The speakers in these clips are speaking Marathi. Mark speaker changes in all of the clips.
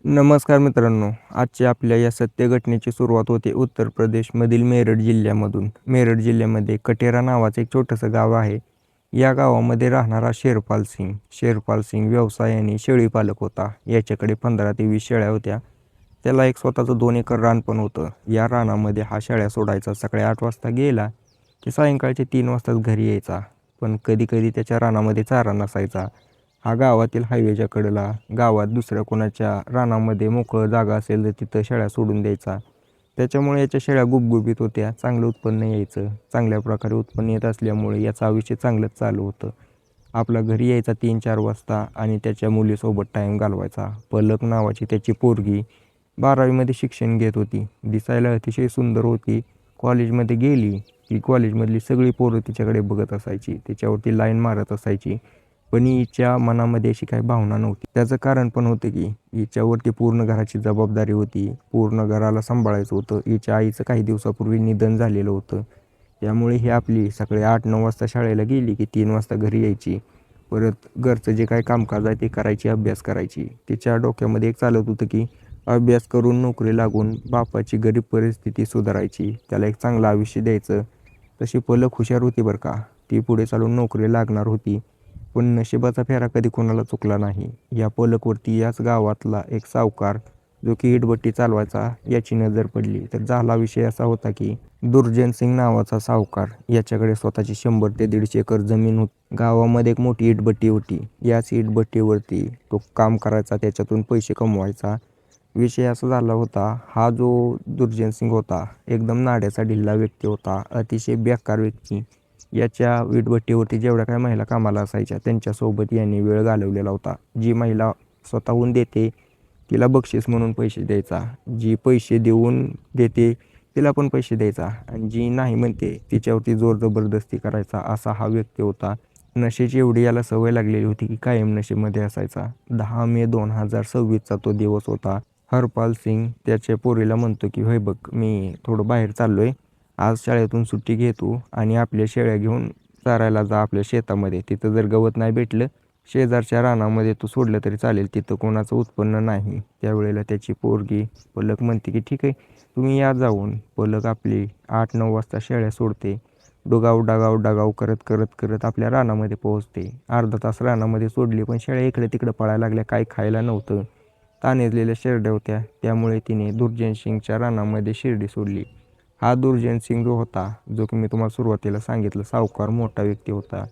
Speaker 1: नमस्कार मित्रांनो, आजच्या आपल्या या सत्य घटनेची सुरुवात होते उत्तर प्रदेशमधील मेरठ जिल्ह्यामधून. मेरठ जिल्ह्यामध्ये कटेरा नावाचं एक छोटंसं गाव आहे. या गावामध्ये राहणारा शेरपाल सिंग व्यवसायाने शेळीपालक होता. याच्याकडे 15 ते 20 शेळ्या होत्या. त्याला एक स्वतःचं 2 एकर रान पण होतं. या रानामध्ये हा शेळ्या सोडायचा. सकाळी 8 वाजता गेला की सायंकाळचे 3 वाजताच घरी यायचा. पण कधीकधी त्याच्या रानामध्ये चारा नसायचा. हा गावातील हायवेच्या कडेला गावात दुसऱ्या कोणाच्या रानामध्ये मोकळं जागा असेल तर तिथं शेळ्या सोडून द्यायचा. त्याच्यामुळे याच्या शेळ्या गुबगुबीत होत्या. चांगलं उत्पन्न यायचं. चांगल्या प्रकारे उत्पन्न येत असल्यामुळे याचं आयुष्य चांगलंच चालू होतं. आपला घरी यायचा 3-4 वाजता आणि त्याच्या मुलीसोबत टाईम घालवायचा. पलक नावाची त्याची पोरगी 12वीमध्ये शिक्षण घेत होती. दिसायला अतिशय सुंदर होती. कॉलेजमध्ये गेली की कॉलेजमधली सगळी पोरं तिच्याकडे बघत असायची. तिच्यावरती लाईन मारत असायची. पण हिच्या मनामध्ये अशी काही भावना नव्हती. त्याचं कारण पण होतं की हिच्यावरती पूर्ण घराची जबाबदारी होती. पूर्ण घराला सांभाळायचं होतं. हिच्या आईचं काही दिवसापूर्वी निधन झालेलं होतं. त्यामुळे ही आपली सकाळी 8-9 वाजता शाळेला गेली की 3 वाजता घरी यायची. परत घरचं जे काही कामकाज आहे ते करायची, अभ्यास करायची. तिच्या डोक्यामध्ये एक चालत होतं की अभ्यास करून नोकरी लागून बापाची गरीब परिस्थिती सुधारायची. त्याला एक चांगलं आयुष्य द्यायचं. तशी पलक हुशार होती बरं का. ती पुढे चालून नोकरी लागणार होती. पण नशिबाचा फेरा कधी कोणाला चुकला नाही. या पलकवरती याच गावातला एक सावकार जो की इटभट्टी चालवायचा याची नजर पडली. तर झाला विषय असा होता की दुर्जनसिंग नावाचा सावकार याच्याकडे स्वतःची 100 ते 150 एकर जमीन होती. गावामध्ये एक मोठी इटभट्टी होती. याच इटभट्टीवरती तो काम करायचा, त्याच्यातून पैसे कमवायचा. विषय असा झाला होता, हा जो दुर्जनसिंग होता एकदम नाड्याचा ढिल्ला व्यक्ती होता. अतिशय बेकार व्यक्ती. याच्या वीटभट्टीवरती जेवढ्या काही महिला कामाला असायच्या त्यांच्यासोबत यांनी वेळ घालवलेला होता. जी महिला स्वतःहून देते तिला बक्षीस म्हणून पैसे द्यायचा. जी पैसे देऊन देते तिला पण पैसे द्यायचा. आणि जी नाही म्हणते तिच्यावरती जोर जबरदस्ती करायचा. असा हा व्यक्ती होता. नशेची एवढी याला सवय लागलेली होती की कायम नशेमध्ये असायचा. 10 मे 2026चा तो दिवस होता. हरपाल सिंग त्याच्या पोरीला म्हणतो की होय बघ, मी थोडं बाहेर चाललोय. आज शाळेतून सुट्टी घे तू आणि आपल्या शेळ्या घेऊन चरायला जा आपल्या शेतामध्ये. तिथं जर गवत नाही भेटलं शेजारच्या रानामध्ये तू सोडलं तरी चालेल. तिथं कोणाचं उत्पन्न नाही. त्यावेळेला त्याची पोरगी पलक म्हणते की ठीक आहे, तुम्ही या जाऊन. पलक आपली 8-9 वाजता शेळ्या सोडते. डगाव करत करत करत आपल्या रानामध्ये पोहोचते. अर्धा तास रानामध्ये सोडली पण शेळ्या इकडे तिकडे पळायला लागल्या. काही खायला नव्हतं. तानेजलेल्या शेरड्या होत्या. त्यामुळे तिने दुर्जनसिंगच्या रानामध्ये शिर्डी सोडली. हा दुर्जनसिंग जो होता, जो की मी तुम्हाला सुरुवातीला सांगितलं सावकार मोठा व्यक्ती होता,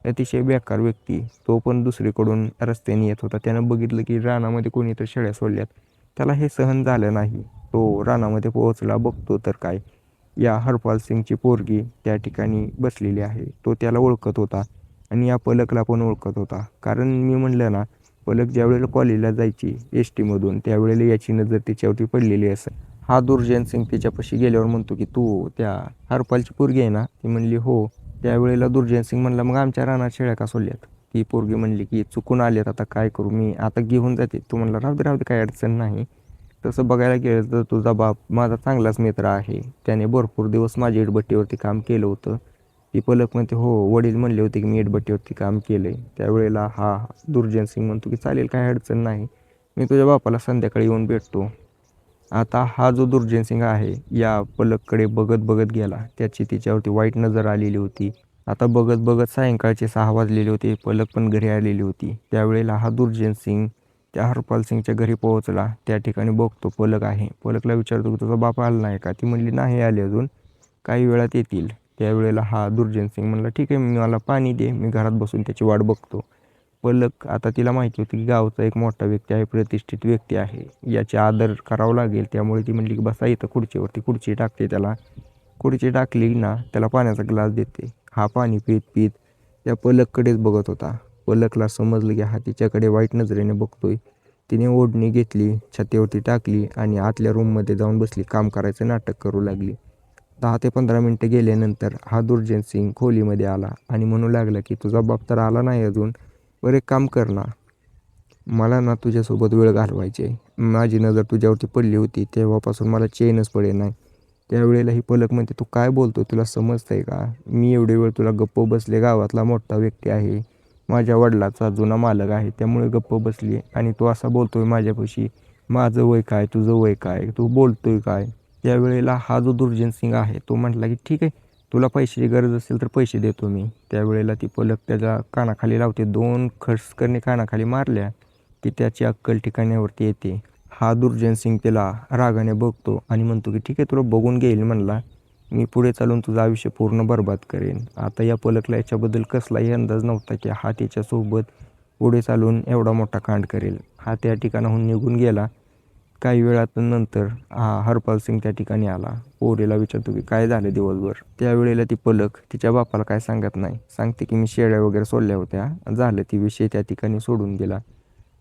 Speaker 1: अतिशय बेकार व्यक्ती. तो पण दुसरीकडून रस्त्याने येत होता. त्यानं बघितलं की रानामध्ये कोणी तर शेळ्या सोडल्यात. त्याला हे सहन झालं नाही. तो रानामध्ये पोहोचला. बघतो तर काय, या हरपाल सिंगची पोरगी त्या ठिकाणी बसलेली आहे. तो त्याला ओळखत होता आणि या पलकला पण ओळखत होता. कारण मी म्हणलं ना, पलक ज्यावेळेला कॉलेजला जायची एस टीमधून त्यावेळेला याची नजर तिच्यावरती पडलेली असे. हा दुर्जनसिंग तिच्यापाशी गेल्यावर म्हणतो की तू त्या हरपालची पोरगी आहे ना? ती म्हणली हो. त्यावेळेला दुर्जनसिंग म्हणला मग आमच्या रानात शेळ्या का सोडल्यात? ती पोरगी म्हणली की चुकून आल्यात, आता काय करू, मी आता घेऊन जाते. तू म्हणला राहू दे काही अडचण नाही. तसं बघायला गेलं तर तुझा बाप माझा चांगलाच मित्र आहे. त्याने भरपूर दिवस माझ्या इटभट्टीवरती काम केलं होतं. ती पलक म्हणते हो, वडील म्हणले होते की मी इटभट्टीवरती काम केलं आहे. त्यावेळेला हा दुर्जनसिंग म्हणतो की चालेल काही अडचण नाही, मी तुझ्या बापाला संध्याकाळी येऊन भेटतो. आता हा जो दुर्जनसिंग आहे या पलककडे बघत बघत गेला. त्याची तिच्यावरती वाईट नजर आलेली होती. आता बघत बघत सायंकाळचे 6 वाजलेले होते. पलक पण घरी आलेली होती. त्यावेळेला हा दुर्जनसिंग त्या हरपाल सिंगच्या घरी पोहोचला. त्या ठिकाणी बघतो पलक आहे. पलकला विचारतो की तुझा बाप आला नाही का? ती म्हणली नाही आले अजून, काही वेळात येतील. त्यावेळेला हा दुर्जनसिंग म्हणला ठीक आहे, मला पाणी दे, मी घरात बसून त्याची वाट बघतो. पलक आता तिला माहिती होती की गावचा एक मोठा व्यक्ती आहे, प्रतिष्ठित व्यक्ती आहे, याचे आदर करावं लागेल. त्यामुळे ती म्हणली की बसा इथं खुर्चीवरती. खुर्ची टाकते त्याला. खुर्ची टाकली ना त्याला पाण्याचा ग्लास देते. हा पाणी पीत पीत त्या पलककडेच बघत होता. पलकला समजलं की हा तिच्याकडे वाईट नजरेने बघतोय. तिने ओढणी घेतली, छातीवरती टाकली आणि आतल्या रूममध्ये जाऊन बसली. काम करायचं नाटक करू लागली. 10 ते 15 मिनटं गेल्यानंतर हा दुर्जनसिंग खोलीमध्ये आला आणि म्हणू लागला की तुझा बाप तर आला नाही अजून, बरं एक काम कर ना, मला ना तुझ्यासोबत वेळ घालवायची आहे. माझी नजर तुझ्यावरती पडली होती तेव्हापासून मला चैनच पडे नाही. त्यावेळेला ही पलक म्हणते तू काय बोलतो, तुला समजतंय का? मी एवढे वेळ तुला गप्प बसले, गावातला मोठा व्यक्ती आहे, माझ्या वडिलाचा जुना मालक आहे, त्यामुळे गप्प बसली आणि तू असा बोलतोय माझ्यापाशी. माझं वय काय, तुझं वय काय, तू बोलतोय काय. त्यावेळेला हा जो दुर्जन सिंग आहे तो म्हटला की ठीक आहे, तुला पैशाची गरज असेल तर पैसे देतो मी. त्यावेळेला ती पलक त्याच्या कानाखाली लावते. 2 खसकरणी कानाखाली मारल्या की त्याची अक्कल ठिकाण्यावरती येते. हा दुर्जन सिंग त्याला रागाने बघतो आणि म्हणतो की ठीक आहे, तुला बघून घेईल म्हणला, मी पुढे चालून तुझं आयुष्य पूर्ण बरबाद करेन. आता या पलकला याच्याबद्दल कसलाही अंदाज नव्हता की हा तिच्यासोबत पुढे चालून एवढा मोठा कांड करेल. हा त्या ठिकाणाहून निघून गेला. काही वेळानंतर हरपाल सिंग त्या ठिकाणी आला. पोरीला विचारतो की काय झालं दिवसभर. त्यावेळेला ती पलक तिच्या बापाला काय सांगत नाही. सांगते की मी शेळ्या वगैरे सोडल्या होत्या, झालं ती विषय त्या ठिकाणी सोडून दिला.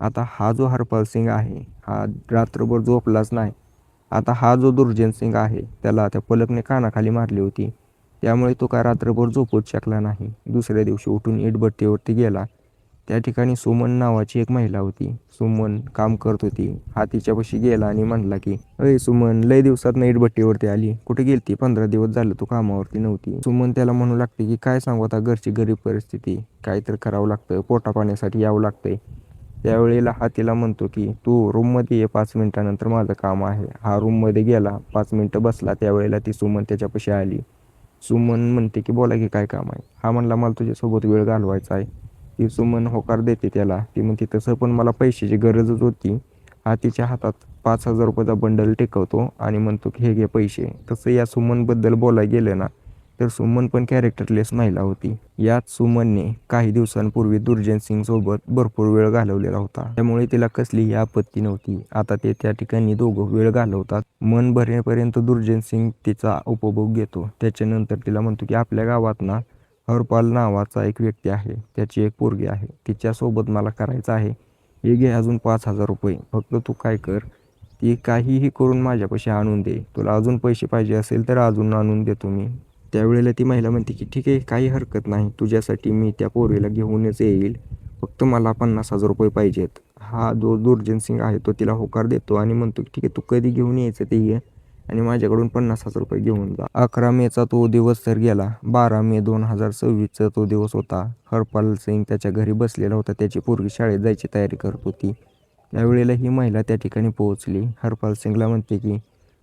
Speaker 1: आता हा जो हरपाल सिंग आहे हा रात्रभर झोपलाच नाही. आता हा जो दुर्जन सिंग आहे त्याला त्या पलकने कानाखाली मारली होती, त्यामुळे तो काय रात्रभर झोपूच शकला नाही. दुसऱ्या दिवशी उठून इटभट्टीवरती गेला. त्या ठिकाणी सुमन नावाची एक महिला होती. सुमन काम करत होती. हा तिच्यापाशी गेला आणि म्हणला की अय सुमन, लय दिवसात इटभट्टीवरती आली, कुठे गेलती? 15 दिवस झालं तू कामावरती नव्हती. सुमन त्याला म्हणू लागते की काय सांगू आता, घरची गरीब परिस्थिती, काय तर करावं लागतं, पोटापाण्यासाठी यावं लागतंय. त्यावेळेला हा तिला म्हणतो की तू रूममध्ये ये, 5 मिनिटानंतर माझं काम आहे. हा रूममध्ये गेला, 5 मिनिटं बसला. त्यावेळेला ती सुमन त्याच्यापाशी आली. सुमन म्हणते की बोला की काय काम आहे. हा म्हणला मला तुझ्यासोबत वेळ घालवायचा आहे. ती सुमन होकार देते त्याला. ती म्हणते तसं पण मला पैशाची गरजच होती. हा तिच्या हातात 5,000 रुपयाचा बंडल टेकवतो आणि म्हणतो की हे घे पैसे. तसं या सुमनबद्दल बोलायला गेलं ना तर सुमन पण कॅरेक्टरलेस महिला होती. याच सुमनने काही दिवसांपूर्वी दुर्जन सिंग सोबत भरपूर वेळ घालवलेला होता. त्यामुळे तिला कसलीही आपत्ती नव्हती. आता ते त्या ठिकाणी दोघं वेळ घालवतात. मन भरेपर्यंत दुर्जन सिंग तिचा उपभोग घेतो. त्याच्यानंतर तिला म्हणतो की आपल्या गावात ना हरपाल नावाचा एक व्यक्ती आहे, त्याची एक पोरगी आहे, तिच्यासोबत मला करायचं आहे. हे घे अजून 5,000 रुपये, फक्त तू काय कर, ती काहीही करून माझ्यापाशी आणून दे. तुला अजून पैसे पाहिजे असेल तर अजून आणून देतो मी. त्यावेळेला ती महिला म्हणते की ठीक आहे, काही हरकत नाही, तुझ्यासाठी मी त्या पोरीला घेऊनच येईल, फक्त मला 50,000 रुपये पाहिजेत. हा जो दुर्जन सिंग आहे तो तिला होकार देतो आणि म्हणतो की ठीक आहे, तू कधी घेऊन यायचं ते ये आणि माझ्याकडून 50,000 रुपये घेऊन जा. 11 मेचा तो दिवस तर गेला. 12 मे 2026चा तो दिवस होता. हरपाल सिंग त्याच्या घरी बसलेला होता. त्याची पोरगी शाळेत जायची तयारी करत होती. त्यावेळेला ही महिला त्या ठिकाणी पोहोचली. हरपाल सिंगला म्हणते की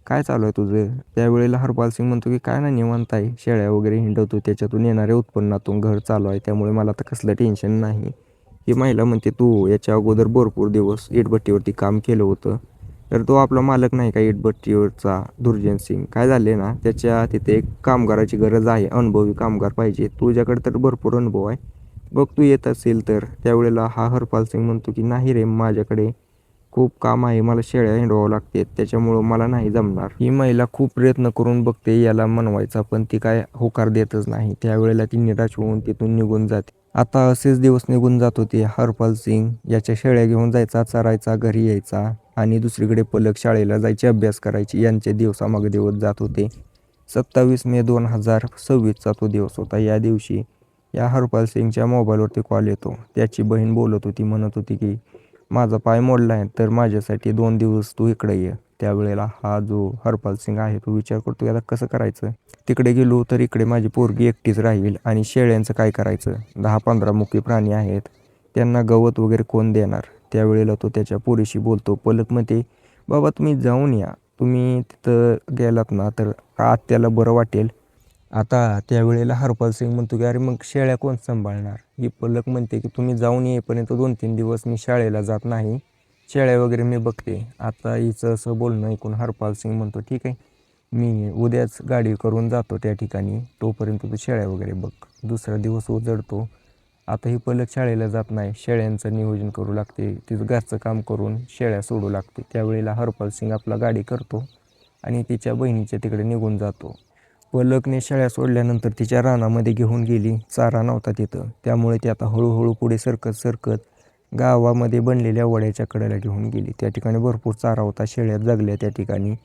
Speaker 1: काय चालू आहे तुझं? त्यावेळेला हरपाल सिंग म्हणतो की काय नाही, निवांत आहे, शेळ्या वगैरे हिंडवतो, त्याच्यातून येणाऱ्या उत्पन्नातून घर चालू आहे, त्यामुळे मला तर कसलं टेन्शन नाही. ही महिला म्हणते तू याच्या अगोदर भरपूर दिवस इटभट्टीवरती काम केलं होतं, तर तो आपला मालक नाही का इटभट्टीवरचा दुर्जन सिंग, काय झाले ना त्याच्या तिथे एक कामगाराची गरज आहे, अनुभवी कामगार पाहिजे, तुझ्याकडे तर भरपूर अनुभव आहे, बघ तू येत असेल तर. त्यावेळेला हा हरपाल सिंग म्हणतो की नाही रे, माझ्याकडे खूप काम आहे, मला शेळ्या हिंडवावं लागते, त्याच्यामुळं मला नाही जमणार. ही महिला खूप प्रयत्न करून बघते याला मनवायचा, पण ती काय होकार देतच नाही. त्यावेळेला ती निराश होऊन तिथून निघून जाते. आता असेच दिवस निघून जात होते. हरपाल सिंग याच्या शेळ्या घेऊन जायचा, चरायचा, घरी यायचा आणि दुसरीकडे पलक शाळेला जायची, अभ्यास करायची. यांचे दिवसामागे दिवस जात होते. 27 मे 2026चा तो दिवस होता. या दिवशी या हरपाल सिंगच्या मोबाईलवरती कॉल येतो. त्याची बहीण बोलत होती, म्हणत होती की माझा पाय मोडला आहे, तर माझ्यासाठी 2 दिवस तू इकडे ये. त्यावेळेला हा जो हरपाल सिंग आहे तो विचार करतो याला कसं करायचं, तिकडे गेलो तर इकडे माझी पोरगी एकटीच राहील आणि शेळ्यांचं काय करायचं, 10-15 मुकी प्राणी आहेत, त्यांना गवत वगैरे कोण देणार. त्यावेळेला तो त्याच्या पोरीशी बोलतो. पलक म्हणते बाबा तुम्ही जाऊन या, तुम्ही तिथं गेलात ना तर आत्याला बरं वाटेल. आता त्यावेळेला हरपाल सिंग म्हणतो की अरे मग शेळ्या कोण सांभाळणार. ही पलक म्हणते की तुम्ही जाऊन येईपर्यंत 2-3 दिवस मी शाळेला जात नाही, शेळ्या वगैरे मी बघते. आता हिचं असं बोलणं ऐकून हरपाल सिंग म्हणतो ठीक आहे, मी उद्याच गाडी करून जातो त्या ठिकाणी, तोपर्यंत तू शेळ्या वगैरे बघ. दुसरा दिवस उजडतो. आता ही पलक शाळेला जात नाही, शेळ्यांचं नियोजन करू लागते, तिचं घरचं काम करून शेळ्या सोडू लागते. त्यावेळेला हरपाल सिंग आपला गाडी करतो आणि तिच्या बहिणीच्या तिकडे निघून जातो. पलकने शेळ्या सोडल्यानंतर तिच्या रानामध्ये घेऊन गेली. चारा नव्हता तिथं, त्यामुळे ती आता हळूहळू पुढे सरकत सरकत गावामध्ये बनलेल्या वड्याच्या कडेला घेऊन गेली. त्या ठिकाणी भरपूर चारा होता, शेळ्या जगल्या त्या ठिकाणी.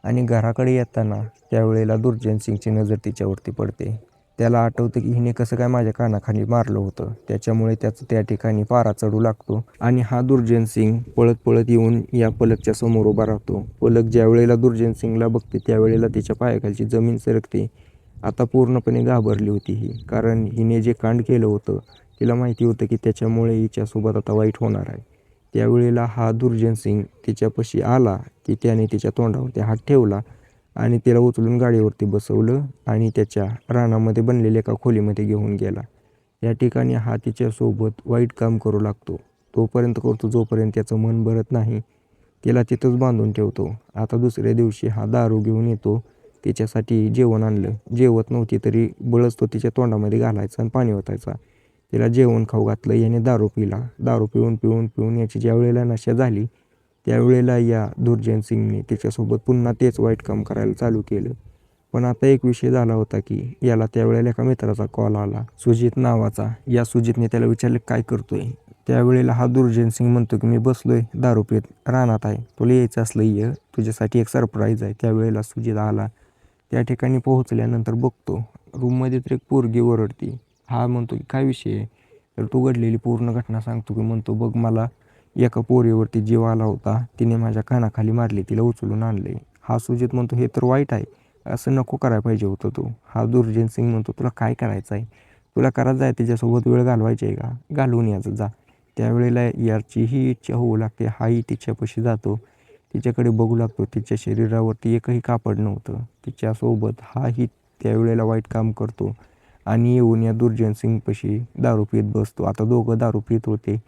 Speaker 1: आणि घराकडे येताना त्यावेळेला दुर्जन सिंगची नजर तिच्यावरती पडते. त्याला आठवतं की हिने कसं काय माझ्या कानाखाली मारलं होतं, त्याच्यामुळे त्याचं त्या ठिकाणी पारा चढू लागतो आणि हा दुर्जन सिंग पळत पळत येऊन या पलकच्या समोर उभा राहतो. पलक ज्या वेळेला दुर्जन सिंगला बघते त्यावेळेला तिच्या पायाखालची जमीन सरकते. आता पूर्णपणे घाबरली होती ही, कारण हिने जे कांड केलं होतं तिला माहिती होतं की त्याच्यामुळे हिच्यासोबत आता वाईट होणार आहे. त्यावेळेला हा दुर्जन सिंग तिच्यापाशी आला की त्याने तिच्या तोंडावरती हात ठेवला आणि तिला उचलून गाडीवरती बसवलं आणि त्याच्या रानामध्ये बनलेल्या एका खोलीमध्ये घेऊन गेला. या ठिकाणी हा तिच्यासोबत वाईट काम करू लागतो. तोपर्यंत करतो जोपर्यंत त्याचं मन भरत नाही. तिला तिथंच बांधून ठेवतो. आता दुसऱ्या दिवशी हा दारू घेऊन येतो. तिच्यासाठी जेवण आणलं. जेवत नव्हती तरी बळच तो तिच्या तोंडामध्ये घालायचा आणि पाणी ओतायचा. तिला जेवण खाऊ घातलं. याने दारू पिला. दारू पिऊन पिऊन पिऊन याची ज्या वेळेला नशा झाली त्यावेळेला या दुर्जन सिंगने तिच्यासोबत पुन्हा तेच वाईट काम करायला चालू केलं. पण आता एक विषय झाला होता की याला त्यावेळेला एका मित्राचा कॉल आला, सुजित नावाचा. या सुजितने त्याला विचारले, काय करतोय? त्यावेळेला हा दुर्जन सिंग म्हणतो की मी बसलोय दारू पीत रानात आहे, तुला यायचं असलं ये, तुझ्यासाठी एक सरप्राईज आहे. त्यावेळेला सुजित आला. त्या ठिकाणी पोहोचल्यानंतर बघतो रूममध्ये तर एक पोरगी ओरडती. हा म्हणतो की काय विषय आहे? तर तू घडलेली पूर्ण घटना सांगतो की म्हणतो बघ मला एका पोरीवरती जीव आला होता, तिने माझ्या कानाखाली मारली, तिला उचलून आणले. हा सुजित म्हणतो हे तर वाईट आहे, असं नको करायला पाहिजे होतं तू. हा दुर्जन सिंग म्हणतो तुला काय करायचं आहे? तुला करायचं आहे तिच्यासोबत वेळ घालवायची आहे का? घालवून यायचं जा. त्यावेळेला याची ही इच्छा होऊ लागते. हाही तिच्यापाशी जातो. तिच्याकडे बघू लागतो. तिच्या शरीरावरती एकही कापड नव्हतं. तिच्यासोबत हाही त्यावेळेला वाईट काम करतो आणि येऊन या दुर्जन सिंगपाशी दारू पीत बसतो. आता दोघं दारू पीत होते.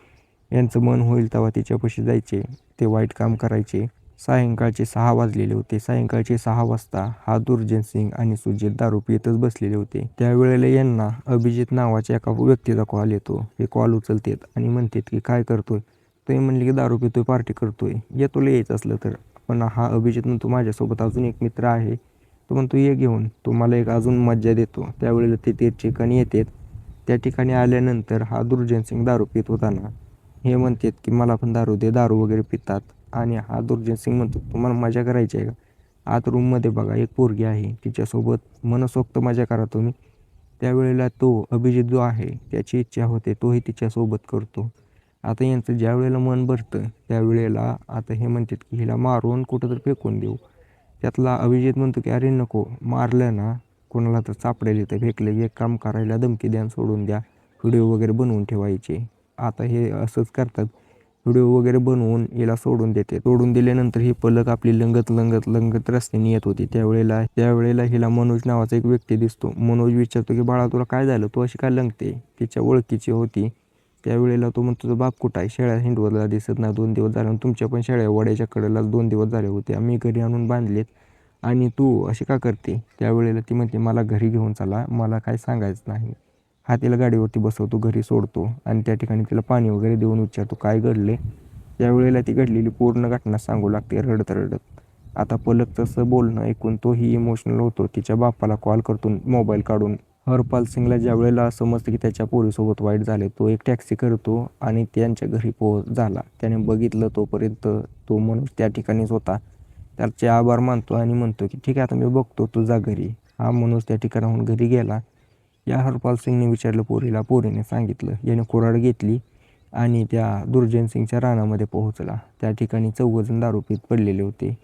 Speaker 1: यांचं मन होईल तेव्हा तिच्यापाशी जायचे, ते वाईट काम करायचे. सायंकाळचे 6 वाजलेले होते. सायंकाळचे 6 वाजता हा दुर्जन सिंग आणि सुजित दारू पितच बसलेले होते. त्यावेळेला यांना अभिजित नावाच्या एका व्यक्तीचा कॉल येतो. हे कॉल उचलतात आणि म्हणतात की काय करतोय? ते म्हणले की दारू पितोय, पार्टी करतोय, ये तुला यायचं असलं तर. पण हा अभिजित म्हणतो माझ्यासोबत अजून एक मित्र आहे. तो म्हणतो ये घेऊन, तो मला एक अजून मज्जा देतो. त्यावेळेला ते ठिकाणी येतात. त्या ठिकाणी आल्यानंतर हा दुर्जन सिंग दारू पित होताना हे म्हणतात की मला पण दारू दे. दारू वगैरे पितात आणि हा दुर्जन सिंग म्हणतो तुम्हाला मजा करायची आहे का? आत रूममध्ये बघा एक पोरगी आहे, तिच्यासोबत मनसोक्त मजा करा तुम्ही. त्यावेळेला तो अभिजित जो आहे त्याची इच्छा होते तोही तिच्यासोबत करतो. आता यांचं ज्या वेळेला मन भरतं त्यावेळेला आता हे म्हणतात की हिला मारून कुठं तर फेकून देऊ. त्यातला अभिजित म्हणतो की अरे नको, मारलं ना कोणाला तर सापडेल इथं फेकले, एक काम करायला धमकी द्या सोडून द्या, व्हिडिओ वगैरे बनवून ठेवायचे. आता हे असंच करतात, व्हिडिओ वगैरे बनवून हिला सोडून देते. सोडून दिल्यानंतर ही पलक आपली लंगत लंगत लंगत रस्त्याने येत होती. त्यावेळेला हिला मनोज नावाचा एक व्यक्ती दिसतो. मनोज विचारतो की बाळा तुला काय झालं, तू अशी काय लंगते? तिच्या ओळखीची होती. त्यावेळेला तो म्हणतो तुझा बाप कुठं आहे? शेळ्या हिंडवला दिसत नाही 2 दिवस झाले. तुमच्या पण शेळ्या वड्याच्या कडेलाच 2 दिवस झाले होते, आम्ही घरी आणून बांधलेत आणि तू अशी का करते? त्यावेळेला ती म्हणते मला घरी घेऊन चला, मला काय सांगायचं नाही. हा तिला गाडीवरती बसवतो, घरी सोडतो आणि त्या ठिकाणी तिला पाणी वगैरे देऊन विचारतो काय घडले. त्यावेळेला ती घडलेली पूर्ण घटना सांगू लागते रडत रडत. आता पलक तसं बोलणं ऐकून तोही इमोशनल होतो. तिच्या बापाला कॉल करतो मोबाईल काढून. हरपाल सिंगला ज्या वेळेला समजतं की त्याच्या पोरीसोबत वाईट झाले, तो एक टॅक्सी करतो आणि त्यांच्या घरी झाला. त्याने बघितलं तोपर्यंत तो म्हणून त्या ठिकाणीच होता. त्याचे आभार मानतो आणि म्हणतो की ठीक आहे आता मी बघतो तुझा घरी. हा माणूस त्या ठिकाणाहून घरी गेला. या हरपाल सिंगने विचारलं पोरीला, पोरीने सांगितलं. याने कुऱ्हाड घेतली आणि त्या दुर्जन सिंगच्या रानामध्ये पोहोचला. त्या ठिकाणी 4 जण दारू पीत पडलेले होते.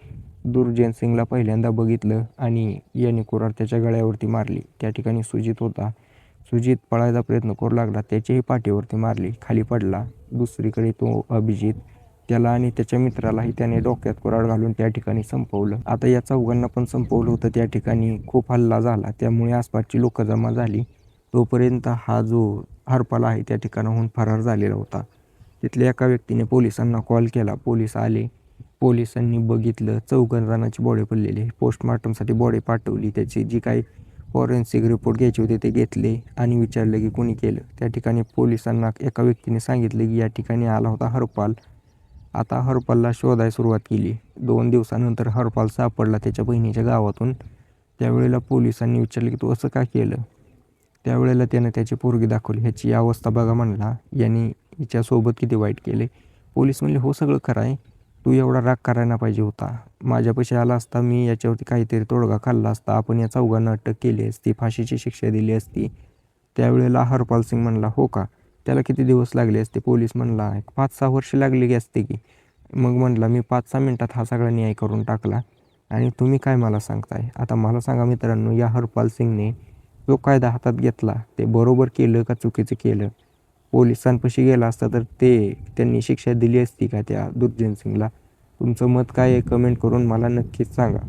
Speaker 1: दुर्जन सिंगला पहिल्यांदा बघितलं आणि याने कुऱ्हाड त्याच्या गळ्यावरती मारली. त्या ठिकाणी सुजित होता. सुजित पळायचा प्रयत्न करू लागला, त्याच्याही पाठीवरती मारली, खाली पडला. दुसरीकडे तो अभिजित, त्याला आणि त्याच्या मित्रालाही त्याने डोक्यात कुऱ्हाड घालून त्या ठिकाणी संपवलं. आता या 4घांना पण संपवलं होतं. त्या ठिकाणी खूप हल्ला झाला, त्यामुळे आसपासची लोकं जमा झाली. तोपर्यंत हा जो हरपाल आहे त्या ठिकाणाहून फरार झालेला होता. तिथल्या एका व्यक्तीने पोलिसांना कॉल केला. पोलीस आले. पोलिसांनी बघितलं 4 जणांची बॉडी पडलेली. पोस्टमॉर्टमसाठी बॉडी पाठवली. त्याची जी काही फॉरेन्सिक रिपोर्ट घ्यायचे होते ते घेतले आणि विचारलं की कोणी केलं. त्या ठिकाणी पोलिसांना एका व्यक्तीने सांगितलं की या ठिकाणी आला होता हरपाल. आता हरपालला शोधायला सुरुवात केली. 2 दिवसानंतर हरपाल सापडला त्याच्या बहिणीच्या गावातून. त्यावेळेला पोलिसांनी विचारलं की तू असं का केलं? त्यावेळेला त्यानं त्याची पोरगी दाखवली. ह्याची अवस्था बघा म्हणला, यांनी हिच्यासोबत किती वाईट केले. पोलीस म्हणले हो सगळं खरं आहे, तू एवढा राग करायला पाहिजे होता. माझ्यापाशी आला असता मी याच्यावरती काहीतरी तोडगा खाल्ला असता, आपण या 4घांना अटक केली असती, फाशीची शिक्षा दिली असती. त्यावेळेला हरपाल सिंग म्हणला हो का, त्याला किती दिवस लागले असते? पोलीस म्हणला 5-6 वर्ष लागली असते की. मग म्हणला मी 5-6 मिनटात हा सगळा न्याय करून टाकला आणि तुम्ही काय मला सांगताय? आता मला सांगा मित्रांनो, या हरपाल सिंगने जो कायदा हातात घेतला ते बरोबर केलं का चुकीचं केलं? पोलिसांपाशी गेला असता तर त्यांनी शिक्षा दिली असती का त्या दुर्जन सिंगला? तुमचं मत काय आहे कमेंट करून मला नक्कीच सांगा.